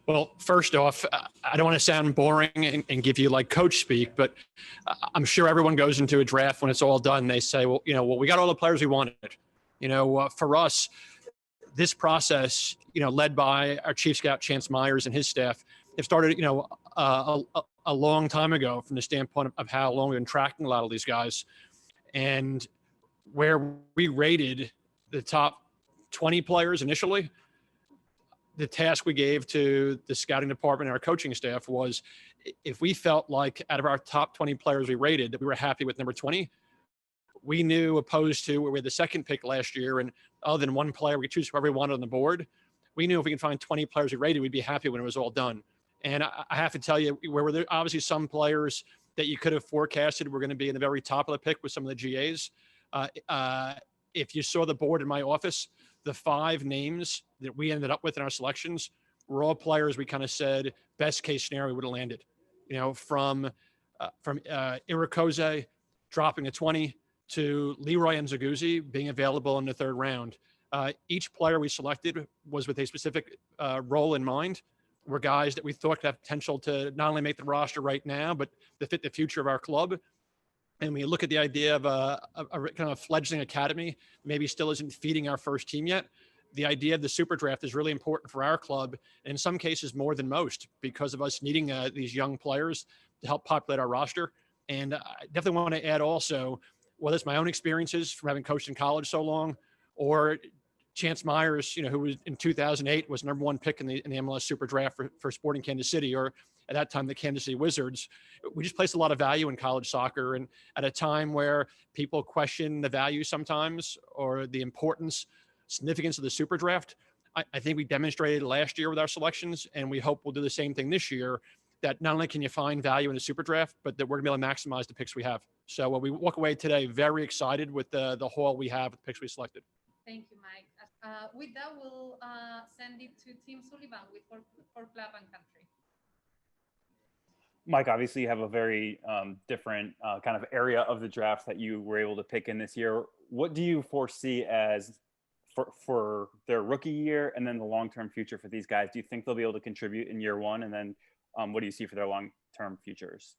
Well, first off, I don't want to sound boring and give you like coach speak, but I'm sure everyone goes into a draft when it's all done. They say, well, we got all the players we wanted. For us, this process, led by our chief scout, Chance Myers, and his staff, it started, a long time ago from the standpoint of how long we've been tracking a lot of these guys. And where we rated the top 20 players initially, the task we gave to the scouting department and our coaching staff was, if we felt like out of our top 20 players we rated that we were happy with number 20, we knew, opposed to where we had the second pick last year, and other than one player, we could choose whoever we wanted on the board. We knew if we could find 20 players we rated, we'd be happy when it was all done. And I have to tell you, where there obviously some players that you could have forecasted were going to be in the very top of the pick with some of the GAs. If you saw the board in my office, the 5 names that we ended up with in our selections were all players we kind of said best case scenario would have landed. From Irakoze dropping to 20 to Leroy Nzagouzi being available in the 3rd round. Each player we selected was with a specific role in mind. Were guys that we thought could have potential to not only make the roster right now, but to fit the future of our club. And when you look at the idea of a kind of fledgling academy, maybe still isn't feeding our first team yet. The idea of the super draft is really important for our club, and in some cases more than most, because of us needing these young players to help populate our roster. And I definitely want to add also, whether it's my own experiences from having coached in college so long, or Chance Myers, who was in 2008 was number 1 pick in the MLS SuperDraft for Sporting Kansas City, or at that time the Kansas City Wizards. We just placed a lot of value in college soccer, and at a time where people question the value sometimes or the importance, significance of the SuperDraft, I think we demonstrated last year with our selections, and we hope we'll do the same thing this year. That not only can you find value in the SuperDraft, but that we're going to be able to maximize the picks we have. So we walk away today very excited with the haul we have, the picks we selected. Thank you, Mike. With that, we'll send it to Tim Sullivan with for club and country. Mike, obviously you have a very different kind of area of the draft that you were able to pick in this year. What do you foresee as for their rookie year and then the long-term future for these guys? Do you think they'll be able to contribute in year 1? And then what do you see for their long-term futures?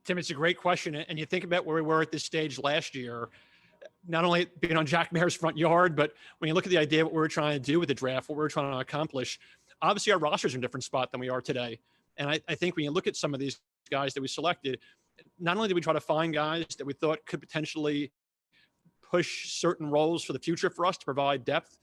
Tim, it's a great question. And you think about where we were at this stage last year, not only being on Jack Maher's front yard, but when you look at the idea of what we were trying to do with the draft, what we were trying to accomplish, obviously our roster's in a different spot than we are today. And I think when you look at some of these guys that we selected, not only did we try to find guys that we thought could potentially push certain roles for the future for us to provide depth,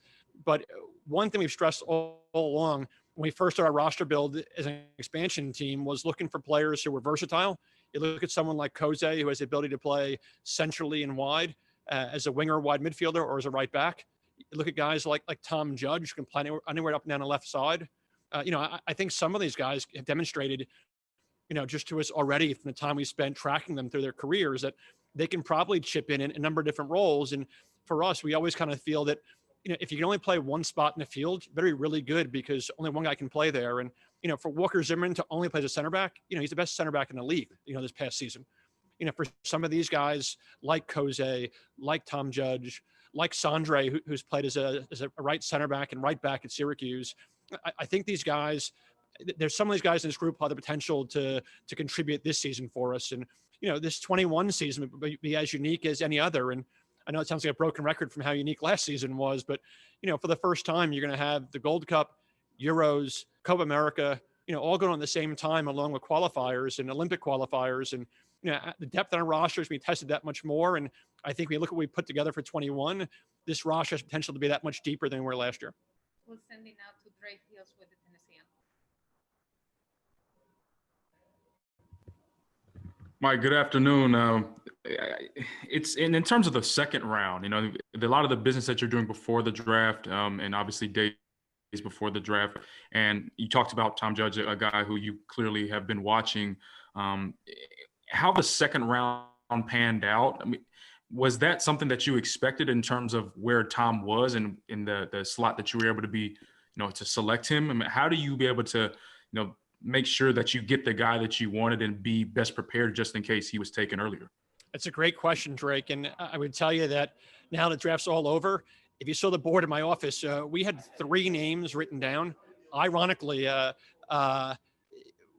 but one thing we've stressed all along when we first started our roster build as an expansion team was looking for players who were versatile. You look at someone like Koze, who has the ability to play centrally and wide as a winger, wide midfielder, or as a right back. You look at guys like Tom Judge, who can play anywhere up and down the left side. I think some of these guys have demonstrated, just to us already from the time we spent tracking them through their careers, that they can probably chip in a number of different roles. And for us, we always kind of feel that, if you can only play one spot in the field, you better be really good because only one guy can play there. And, for Walker Zimmerman to only play as a center back, he's the best center back in the league, this past season. For some of these guys like Koze, like Tom Judge, like Sandre, who's played as a right center back and right back at Syracuse, I think these guys, there's some of these guys in this group who have the potential to contribute this season for us. And, this 21 season would be as unique as any other. And I know it sounds like a broken record from how unique last season was, but, for the first time, you're going to have the Gold Cup, Euros, Copa America, all going on at the same time, along with qualifiers and Olympic qualifiers. And, the depth on our rosters, we tested that much more. And I think when you look at what we put together for 21, this roster has potential to be that much deeper than we were last year. We'll send it now to Drake Hills with the Tennessean. Mike, good afternoon. It's in terms of the second round, a lot of the business that you're doing before the draft, and obviously days before the draft, and you talked about Tom Judge, a guy who you clearly have been watching. How the second round panned out? I mean, was that something that you expected in terms of where Tom was and in the slot that you were able to be, to select him? I mean, how do you be able to, make sure that you get the guy that you wanted and be best prepared just in case he was taken earlier? That's a great question, Drake. And I would tell you that now the draft's all over. If you saw the board in my office, we had 3 names written down. Ironically, uh,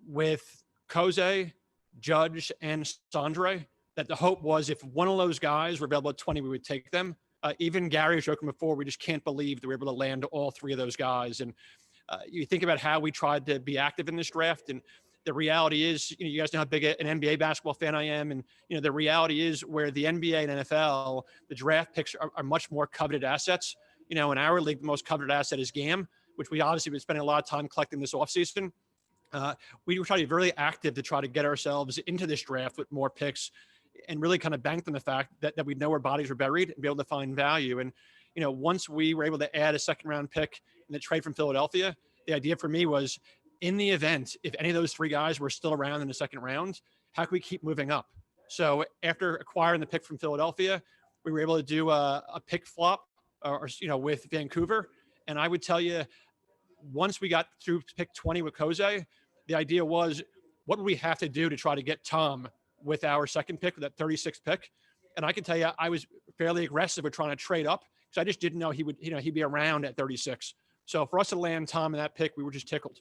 with Jose, Judge, and Sandre, that the hope was if one of those guys were available at 20, we would take them. Even Gary was joking before, we just can't believe that we were able to land all three of those guys. And you think about how we tried to be active in this draft, and the reality is, you guys know how big an NBA basketball fan I am. And, the reality is where the NBA and NFL, the draft picks are much more coveted assets. In our league, the most coveted asset is GAM, which we obviously been spending a lot of time collecting this offseason. We were trying to be really active to try to get ourselves into this draft with more picks and really kind of banked on the fact that we know where bodies are buried and be able to find value. And, once we were able to add a second round pick in the trade from Philadelphia, the idea for me was, in the event, if any of those three guys were still around in the second round, how can we keep moving up? So after acquiring the pick from Philadelphia, we were able to do a pick flop with Vancouver. And I would tell you, once we got through pick 20 with Jose, the idea was, what would we have to do to try to get Tom with our second pick, with that 36th pick? And I can tell you, I was fairly aggressive with trying to trade up because I just didn't know he'd be around at 36. So for us to land Tom in that pick, we were just tickled.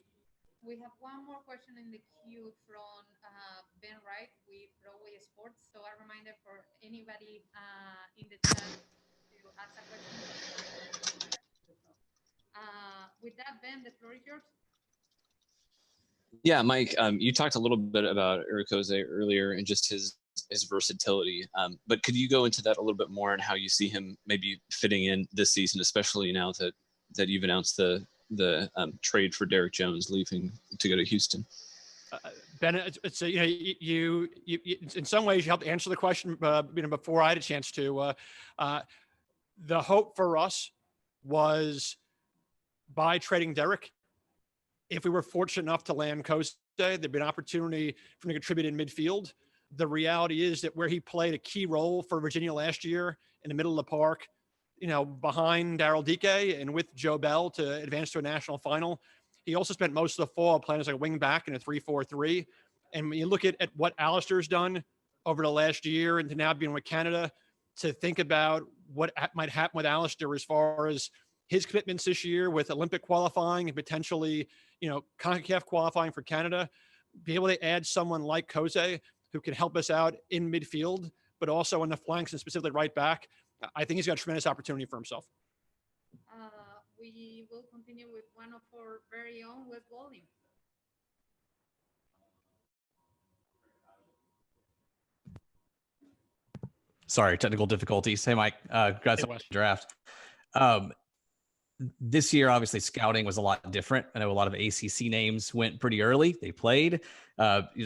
We have one more question in the queue from Ben Wright with Broadway Sports. So a reminder for anybody in the chat to ask a question. With that, Ben, the floor is yours. Yeah, Mike, you talked a little bit about Eric Jose earlier and just his versatility. But could you go into that a little bit more and how you see him maybe fitting in this season, especially now that you've announced the trade for Derek Jones leaving to go to Houston? Ben, it's you in some ways you helped answer the question before I had a chance to. The hope for us was, by trading Derek, if we were fortunate enough to land Jose, there'd be an opportunity for him to contribute in midfield. The reality is that where he played a key role for Virginia last year in the middle of the park, behind Daryl Dike and with Joe Bell to advance to a national final, he also spent most of the fall playing as a wing back in a 3-4-3. And when you look at what Alistair's done over the last year and to now being with Canada, to think about what might happen with Alistair as far as his commitments this year with Olympic qualifying and potentially, CONCACAF qualifying for Canada, be able to add someone like Jose who can help us out in midfield, but also on the flanks and specifically right back. I think he's got a tremendous opportunity for himself. We will continue with one of our very own, Wes Golding. Sorry, technical difficulties. Hey, Mike, congrats on the draft. This year, obviously, scouting was a lot different. I know a lot of ACC names went pretty early. They played.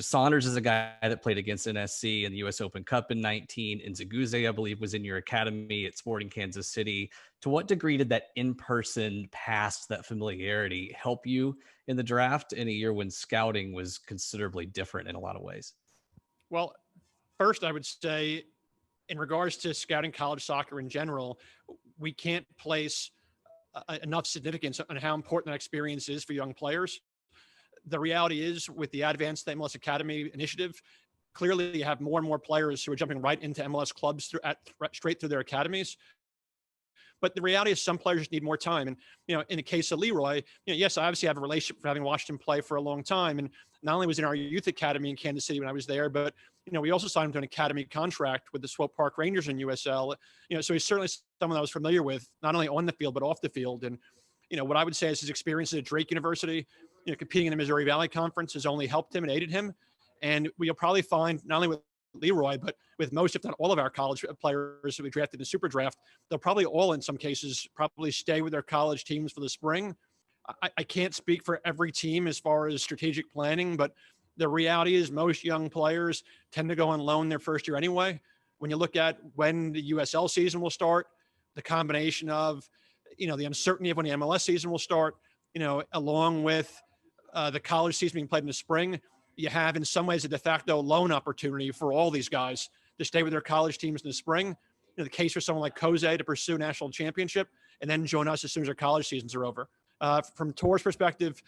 Saunders is a guy that played against NSC in the U.S. Open Cup in 19. And Nzeguzze, I believe, was in your academy at Sporting Kansas City. To what degree did that in-person past, that familiarity, help you in the draft in a year when scouting was considerably different in a lot of ways? Well, first, I would say, in regards to scouting college soccer in general, we can't place enough significance on how important that experience is for young players. The reality is, with the Advanced MLS Academy initiative, clearly you have more and more players who are jumping right into MLS clubs straight through their academies. But the reality is some players just need more time. And, in the case of Leroy, yes, I obviously have a relationship for having watched him play for a long time. And not only was in our youth academy in Kansas City when I was there, but, we also signed him to an academy contract with the Swope Park Rangers in USL. So he's certainly someone I was familiar with, not only on the field, but off the field. And, what I would say is his experience at Drake University, competing in the Missouri Valley Conference has only helped him and aided him. And we'll probably find, not only with Leroy, but with most, if not all of our college players who we drafted in the SuperDraft, they'll probably all, in some cases, probably stay with their college teams for the spring. I can't speak for every team as far as strategic planning, but the reality is most young players tend to go on loan their first year anyway. When you look at when the USL season will start, the combination of, the uncertainty of when the MLS season will start, along with the college season being played in the spring, you have in some ways a de facto loan opportunity for all these guys to stay with their college teams in the spring. The case for someone like Jose to pursue national championship and then join us as soon as their college seasons are over. From Tor's perspective,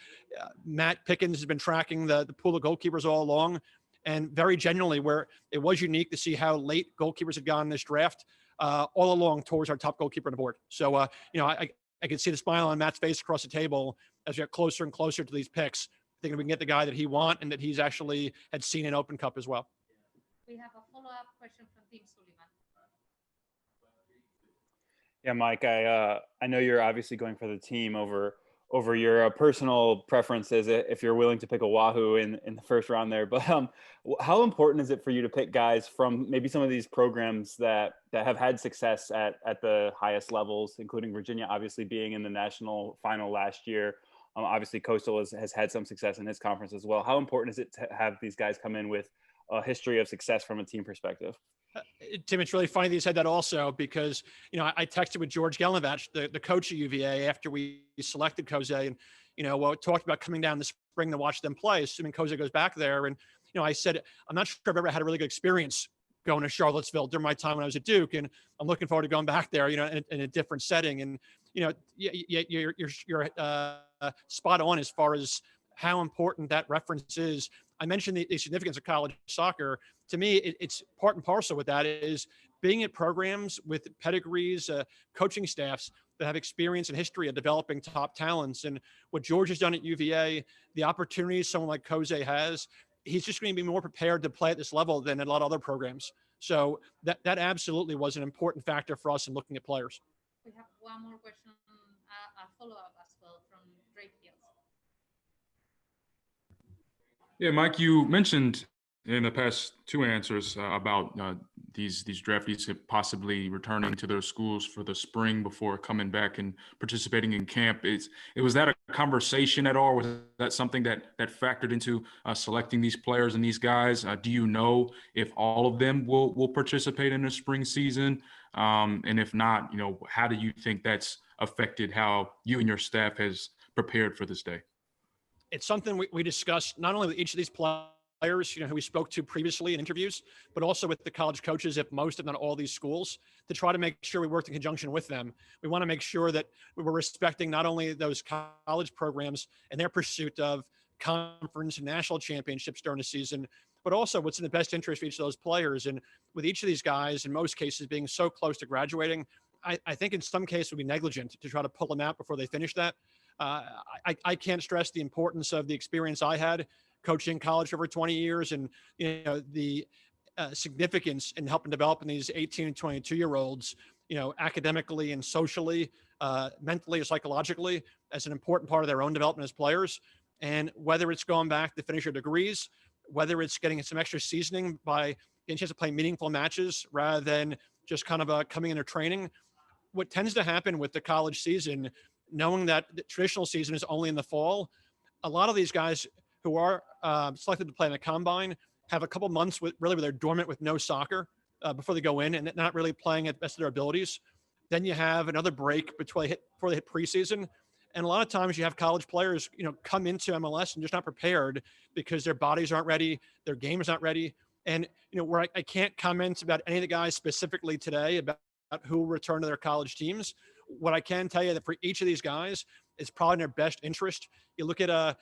Matt Pickens has been tracking the pool of goalkeepers all along, and very genuinely, where it was unique to see how late goalkeepers had gone in this draft, all along Tor's our top goalkeeper on the board. So, I could see the smile on Matt's face across the table as we got closer and closer to these picks. think we can get the guy that he wants and that he's actually had seen in Open Cup as well. We have a follow-up question from Tim Sullivan. Yeah, Mike, I know you're obviously going for the team over your personal preferences if you're willing to pick Oahu in the first round there. But how important is it for you to pick guys from maybe some of these programs that have had success at the highest levels, including Virginia obviously being in the national final last year? Obviously, Coastal has had some success in his conference as well. How important is it to have these guys come in with a history of success from a team perspective? Tim, it's really funny that you said that also because, I texted with George Gelovach, the coach of UVA, after we selected Jose and, talked about coming down the spring to watch them play, assuming Jose goes back there. And, I said, I'm not sure I've ever had a really good experience going to Charlottesville during my time when I was at Duke. And I'm looking forward to going back there, in a different setting. And, you're spot on as far as how important that reference is. I mentioned the significance of college soccer. To me, it's part and parcel with that is being at programs with pedigrees, coaching staffs that have experience and history of developing top talents. And what George has done at UVA, the opportunities someone like Jose has, he's just going to be more prepared to play at this level than at a lot of other programs. So that absolutely was an important factor for us in looking at players. We have one more question, a follow-up as well from Drake Hills. Yeah, Mike, you mentioned in the past two answers about these draftees possibly returning to their schools for the spring before coming back and participating in camp. Was that a conversation at all? Was that something that factored into selecting these players and these guys? Do you know if all of them will participate in the spring season? And if not, how do you think that's affected how you and your staff has prepared for this day? It's something we discussed not only with each of these players, who we spoke to previously in interviews, but also with the college coaches at most, if not all these schools, to try to make sure we worked in conjunction with them. We want to make sure that we were respecting not only those college programs and their pursuit of conference and national championships during the season, but also what's in the best interest of each of those players. And with each of these guys, in most cases, being so close to graduating, I think in some cases would be negligent to try to pull them out before they finish that. I can't stress the importance of the experience I had coaching college for over 20 years and, the significance in helping develop these 18 and 22-year-olds, academically and socially, mentally and psychologically as an important part of their own development as players. And whether it's going back to finish your degrees, whether it's getting some extra seasoning by getting a chance to play meaningful matches rather than just kind of coming into training, what tends to happen with the college season, knowing that the traditional season is only in the fall, a lot of these guys who are selected to play in the combine have a couple months where they're dormant with no soccer before they go in and not really playing at the best of their abilities. Then you have another break before they hit preseason. And a lot of times you have college players, come into MLS and just not prepared because their bodies aren't ready, their game is not ready. And, where I can't comment about any of the guys specifically today about who return to their college teams, what I can tell you that for each of these guys, it's probably in their best interest. You look at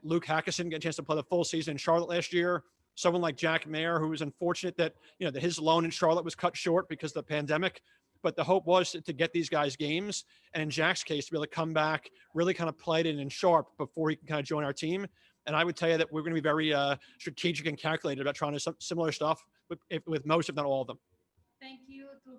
Luke Hackison get a chance to play the full season in Charlotte last year. Someone like Jack Mayer, who was unfortunate that that his loan in Charlotte was cut short because of the pandemic. But the hope was to get these guys games, and in Jack's case, to be able to come back, really kind of played in and sharp before he can kind of join our team. And I would tell you that we're going to be very strategic and calculated about trying to do similar stuff with most, if not all of them. Thank you to